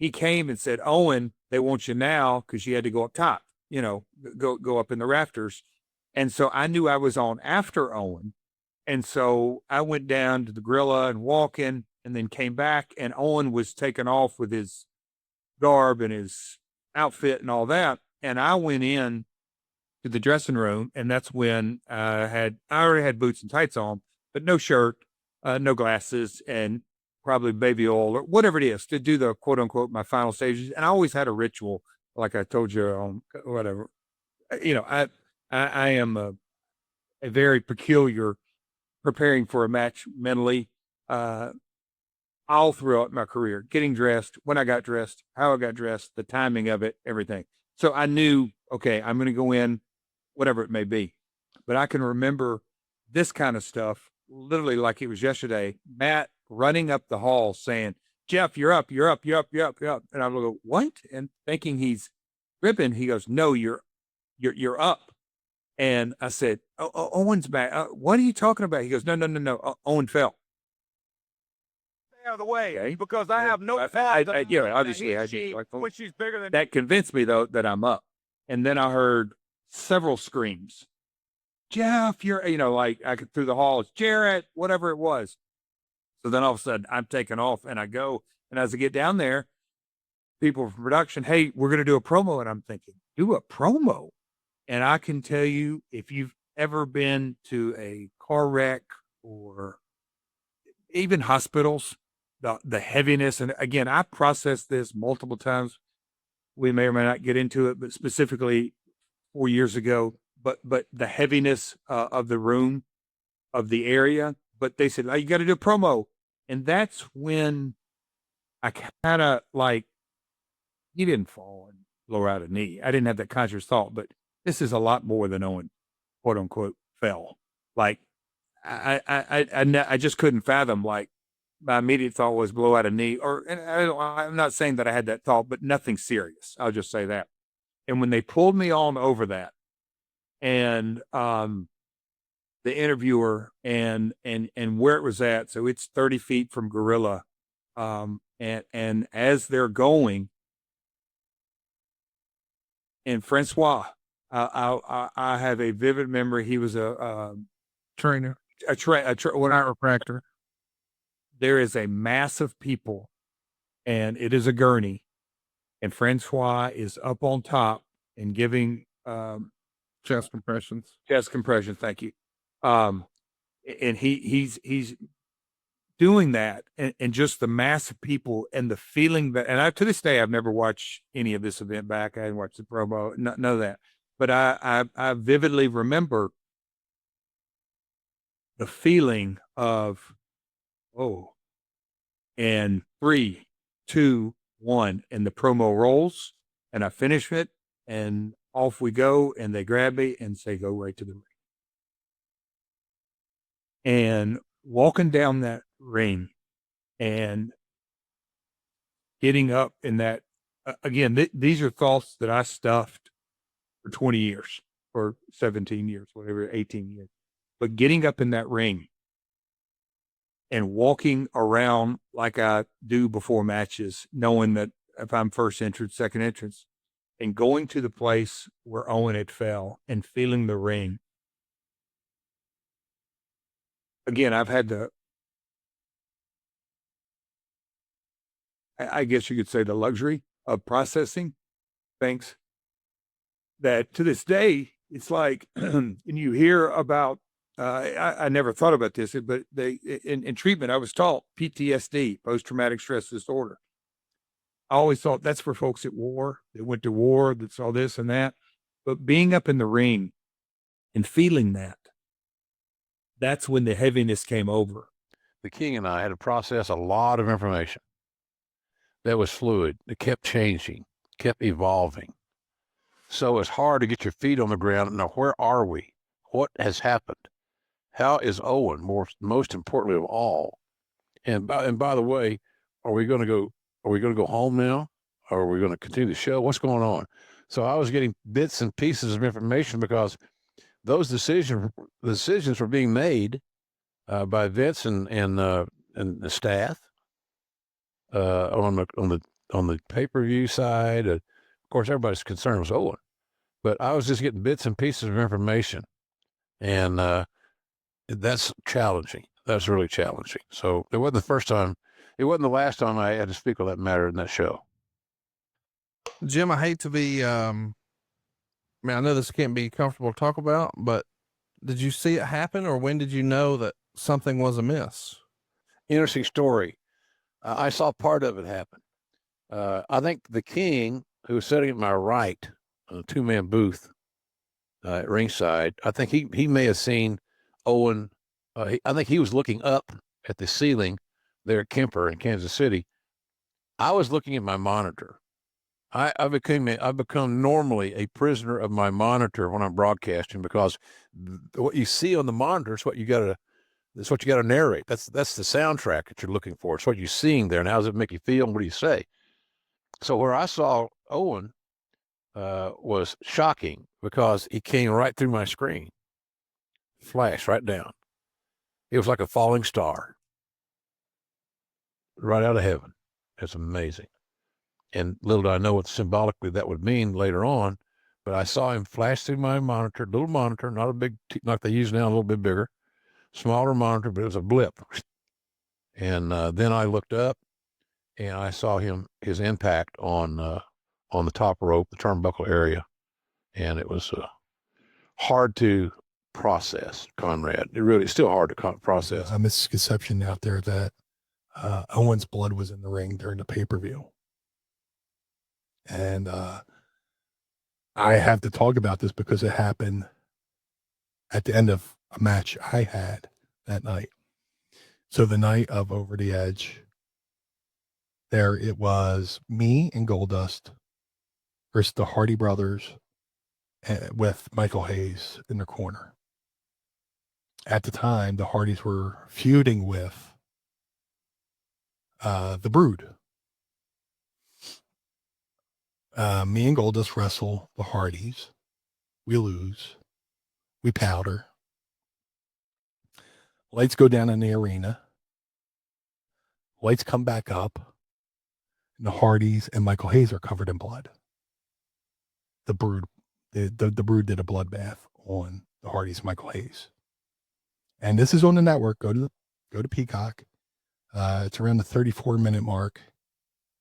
he came and said, Owen, they want you now, because you had to go up top, go up in the rafters. And so I knew I was on after Owen. And so I went down to the Gorilla and walking, and then came back, and Owen was taken off with his garb and his outfit and all that. And I went in to the dressing room, and that's when I already had boots and tights on, but no shirt, no glasses, and probably baby oil or whatever it is to do the quote unquote my final stages. And I always had a ritual, like I told you on whatever. I am a very peculiar preparing for a match mentally, all throughout my career, getting dressed, when I got dressed, how I got dressed, the timing of it, everything. So I knew, okay, I'm going to go in, whatever it may be. But I can remember this kind of stuff literally like it was yesterday. Matt running up the hall saying, Jeff, you're up, you're up, you're up, you're up, you're up. And I go, what? And thinking he's ripping, he goes, no, you're up. And I said, Owen's back. What are you talking about? He goes, no. Owen fell. Stay out of the way, okay. Because I have no obviously, when she's bigger than that convinced me though that I'm up. And then I heard several screams. Jeff, you're, like I could through the halls, Jarrett, whatever it was. So then all of a sudden I'm taking off and I go, and as I get down there, people from production, hey, we're going to do a promo. And I'm thinking, do a promo? And I can tell you, if you've ever been to a car wreck or even hospitals, the heaviness, and again, I processed this multiple times. We may or may not get into it, but specifically 4 years ago, but the heaviness of the room, of the area. But they said, oh, you got to do a promo. And that's when I kind of like, he didn't fall and blow out a knee. I didn't have that conscious thought, but this is a lot more than Owen, quote unquote, fell. Like I just couldn't fathom. Like my immediate thought was blow out a knee, I'm not saying that I had that thought, but nothing serious. I'll just say that. And when they pulled me on over that, and the interviewer and where it was at, so it's 30 feet from Gorilla, and as they're going, and Francois, I have a vivid memory. He was a trainer, a chiropractor. There is a mass of people, and it is a gurney, and Francois is up on top and giving chest compressions. Thank you. And he's doing that, and just the mass of people and the feeling that, and I, to this day, I've never watched any of this event back. I didn't watch the promo, none of that. But I vividly remember the feeling of, oh, and 3, 2, 1, and the promo rolls, and I finish it, and off we go, and they grab me and say, go right to the ring. And walking down that ring and getting up in that, again, these are thoughts that I stuffed for 20 years or 17 years, whatever, 18 years. But getting up in that ring and walking around like I do before matches, knowing that if I'm first entrance, second entrance, and going to the place where Owen had fell and feeling the ring. Again, I've had I guess you could say the luxury of processing things that to this day, it's like, and you hear about, I never thought about this, but in treatment, I was taught PTSD, post-traumatic stress disorder. I always thought that's for folks at war, that went to war, that saw this and that. But being up in the ring and feeling that, that's when the heaviness came over. The King and I had to process a lot of information that was fluid, that kept changing, kept evolving. So it's hard to get your feet on the ground and know, where are we? What has happened? How is Owen, most importantly of all? And by the way, are we going to go home now? Or are we going to continue the show? What's going on? So I was getting bits and pieces of information because those decisions were being made by Vince and the staff on the pay-per-view side. Of course, everybody's concern was Owen, but I was just getting bits and pieces of information, and that's challenging. That's really challenging. So it wasn't the first time. It wasn't the last time I had to speak on that matter in that show. Jim, I hate to be, I know this can't be comfortable to talk about, but did you see it happen, or when did you know that something was amiss? Interesting story. I saw part of it happen. I think the King, who was sitting at my right, a two-man booth at ringside, I think he may have seen Owen. I think he was looking up at the ceiling there at Kemper in Kansas City. I was looking at my monitor. I've become normally a prisoner of my monitor when I'm broadcasting, because what you see on the monitor is what you got to. That's what you got to narrate. That's the soundtrack that you're looking for. It's what you're seeing there. And how does it make you feel? And what do you say? So where I saw Owen was shocking, because he came right through my screen, flashed right down. It was like a falling star, right out of heaven. It's amazing. And little did I know what symbolically that would mean later on, but I saw him flash through my monitor, little monitor, not a big, like they use now, a little bit bigger, smaller monitor, but it was a blip. And then I looked up, and I saw his impact on the top rope, the turnbuckle area, and it was hard to process, Conrad. It's still hard to process. A misconception out there that Owen's blood was in the ring during the pay-per-view. And I have to talk about this because it happened at the end of a match I had that night. So the night of Over the Edge, there it was me and Goldust versus the Hardy Brothers with Michael Hayes in their corner. At the time, the Hardys were feuding with the Brood. Me and Goldust wrestle the Hardys. We lose. We powder. Lights go down in the arena. Lights come back up. And the Hardys and Michael Hayes are covered in blood. The Brood, the Brood did a bloodbath on the Hardys, Michael Hayes. And this is on the network. Go to Peacock. It's around the 34-minute mark.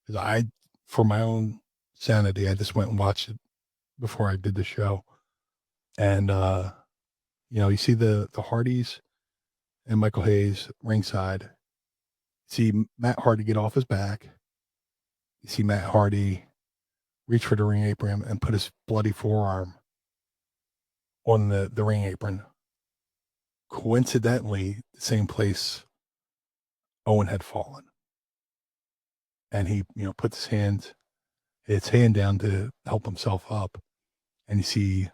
Because for my own sanity, I just went and watched it before I did the show. And you see the Hardys and Michael Hayes ringside. You see Matt Hardy get off his back. You see Matt Hardy reach for the ring apron and put his bloody forearm on the ring apron. Coincidentally, the same place Owen had fallen. And he, puts his hand down to help himself up. And you see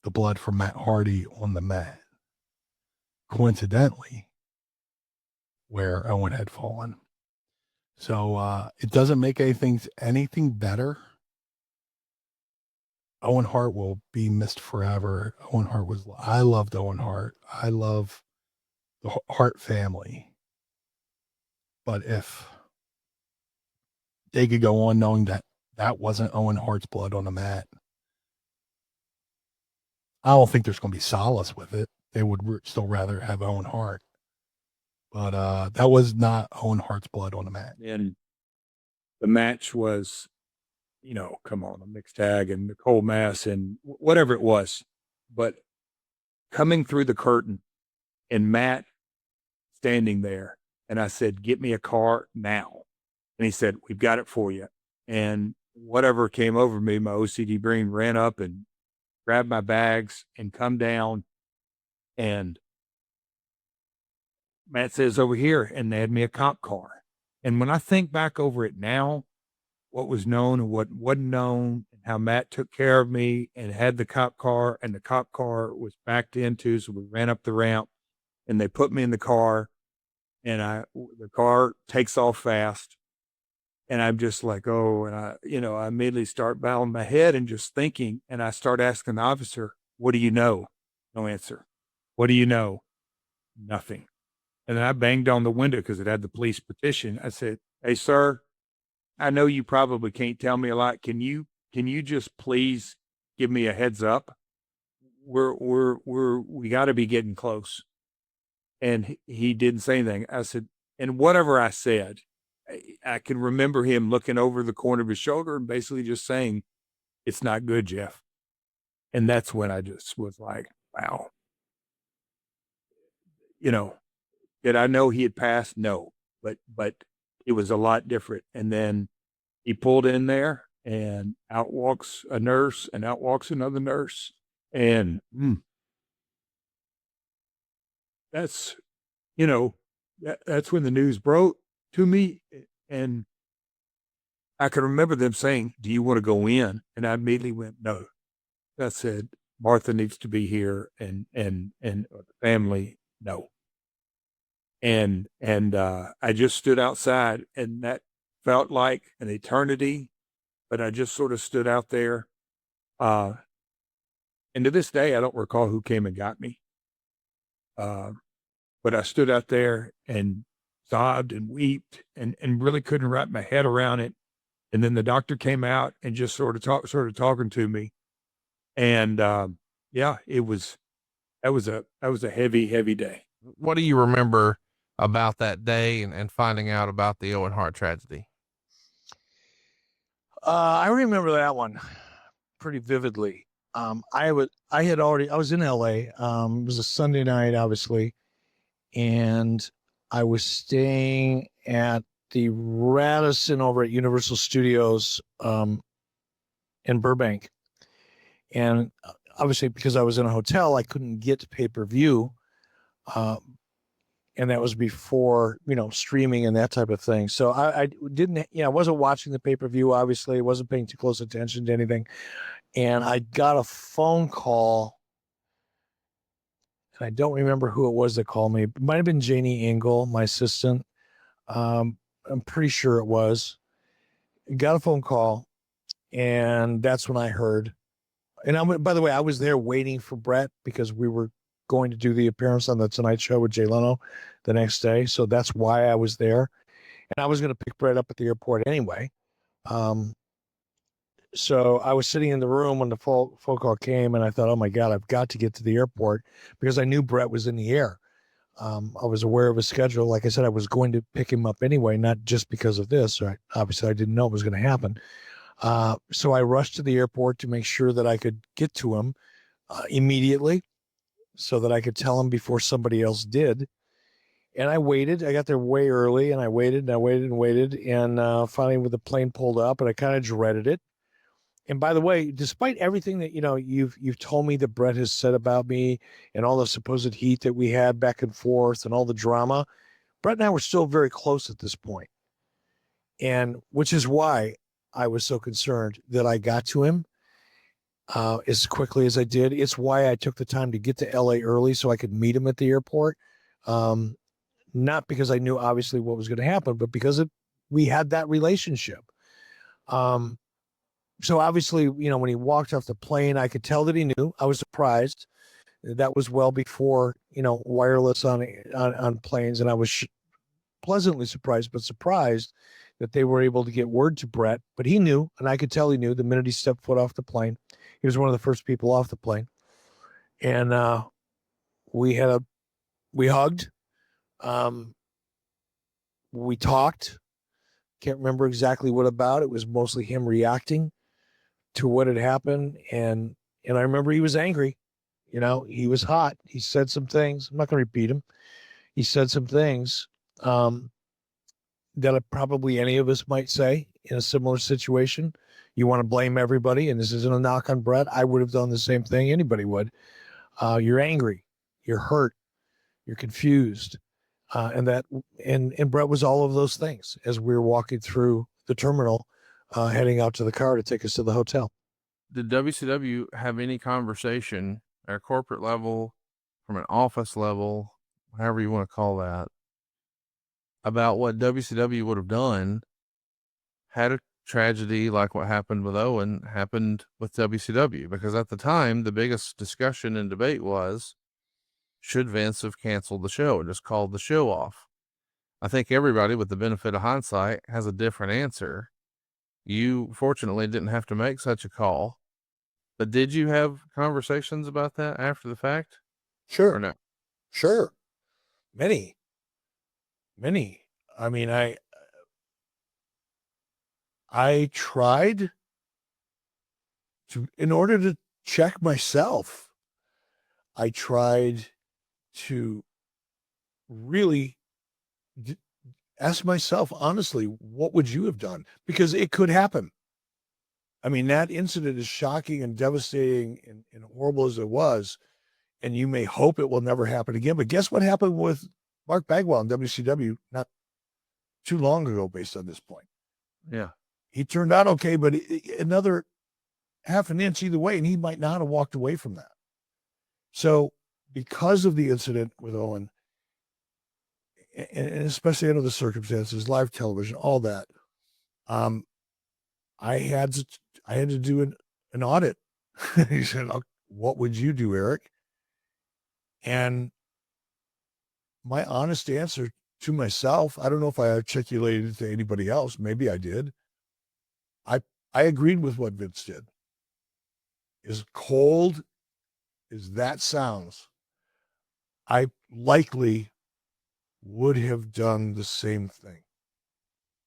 the blood from Matt Hardy on the mat. Coincidentally, where Owen had fallen. So it doesn't make anything better. Owen Hart will be missed forever. I loved Owen Hart. I love the Hart family. But if they could go on knowing that wasn't Owen Hart's blood on the mat, I don't think there's going to be solace with it. They would still rather have Owen Hart. But that was not Owen Hart's blood on the mat. And the match was, come on, a mixed tag and Nicole Mass and whatever it was. But coming through the curtain and Matt standing there, and I said, "Get me a car now." And he said, "We've got it for you." And whatever came over me, my OCD brain ran up and grabbed my bags and come down. And Matt says, "Over here." And they had me a cop car. And when I think back over it now, what was known and what wasn't known, and how Matt took care of me and had the cop car, and the cop car was backed into, so we ran up the ramp and they put me in the car, and the car takes off fast. And I'm just like, oh, and I immediately start bowing my head and just thinking, and I start asking the officer, "What do you know?" No answer. "What do you know?" Nothing. And then I banged on the window because it had the police petition. I said, "Hey, sir, I know you probably can't tell me a lot. Can you just please give me a heads up? We got to be getting close. And he didn't say anything. I said, and whatever I said, I can remember him looking over the corner of his shoulder and basically just saying, "It's not good, Jeff." And that's when I just was like, wow. You know, did I know he had passed? No, but it was a lot different. And then he pulled in there, and out walks a nurse, and out walks another nurse. And that's, that's when the news broke to me. And I can remember them saying, "Do you want to go in?" And I immediately went, "No." I said, "Martha needs to be here, and the family, no." And I just stood outside, and that felt like an eternity, but I just sort of stood out there. And to this day, I don't recall who came and got me. But I stood out there and sobbed and wept and really couldn't wrap my head around it. And then the doctor came out and just started talking to me. And that was a heavy day. What do you remember about that day and finding out about the Owen Hart tragedy? I remember that one pretty vividly. I was in LA. It was a Sunday night, obviously, and I was staying at the Radisson over at Universal Studios in Burbank. And obviously, because I was in a hotel, I couldn't get pay-per-view. And that was before, streaming and that type of thing. So I wasn't watching the pay-per-view, obviously. I wasn't paying too close attention to anything. And I got a phone call, and I don't remember who it was that called me. It might have been Janie Engel, my assistant. I'm pretty sure it was. Got a phone call, and that's when I heard. And by the way, I was there waiting for Brett because we were going to do the appearance on the Tonight Show with Jay Leno the next day. So that's why I was there. And I was going to pick Brett up at the airport anyway. So I was sitting in the room when the phone call came, and I thought, oh my God, I've got to get to the airport because I knew Brett was in the air. I was aware of his schedule. Like I said, I was going to pick him up anyway, not just because of this. Right? Obviously, I didn't know it was going to happen. So I rushed to the airport to make sure that I could get to him immediately so that I could tell him before somebody else did. And I waited. I got there way early, and I waited and I waited and waited. And finally, when the plane pulled up, and I kind of dreaded it. And by the way, despite everything that, you've told me that Brett has said about me and all the supposed heat that we had back and forth and all the drama, Brett and I were still very close at this point. And which is why I was so concerned that I got to him as quickly as I did. It's why I took the time to get to LA early so I could meet him at the airport. Not because I knew obviously what was going to happen, but because we had that relationship. So obviously, when he walked off the plane, I could tell that he knew. I was surprised. That was well before, wireless on planes. And I was pleasantly surprised, but surprised that they were able to get word to Brett. But he knew, and I could tell he knew the minute he stepped foot off the plane. He was one of the first people off the plane. And we hugged. We talked. Can't remember exactly what about. It was mostly him reacting to what had happened. And I remember he was angry. He was hot. He said some things. I'm not going to repeat him. He said some things that probably any of us might say in a similar situation. You want to blame everybody, and this isn't a knock on Brett. I would have done the same thing. Anybody would. You're angry. You're hurt. You're confused. And Brett was all of those things as we were walking through the terminal, heading out to the car to take us to the hotel. Did WCW have any conversation at a corporate level, from an office level, however you want to call that, about what WCW would have done had a tragedy like what happened with Owen happened with WCW? Because at the time, the biggest discussion and debate was, should Vince have canceled the show and just called the show off? I think everybody, with the benefit of hindsight, has a different answer. You fortunately didn't have to make such a call. But did you have conversations about that after the fact? Or Sure. no? Sure. Many. I mean, I tried to, in order to check myself, I tried to really ask myself honestly, what would you have done? Because it could happen. I mean, that incident is shocking and devastating and horrible as it was. And you may hope it will never happen again. But guess what happened with Mark Bagwell in WCW not too long ago, based on this point? Yeah. He turned out okay, but another half an inch either way, and he might not have walked away from that. So because of the incident with Owen, and especially under the circumstances, live television, all that, I had to do an audit. He said, "What would you do, Eric?" And my honest answer to myself, I don't know if I articulated it to anybody else. Maybe I did. I agreed with what Vince did. As cold as that sounds, I likely would have done the same thing.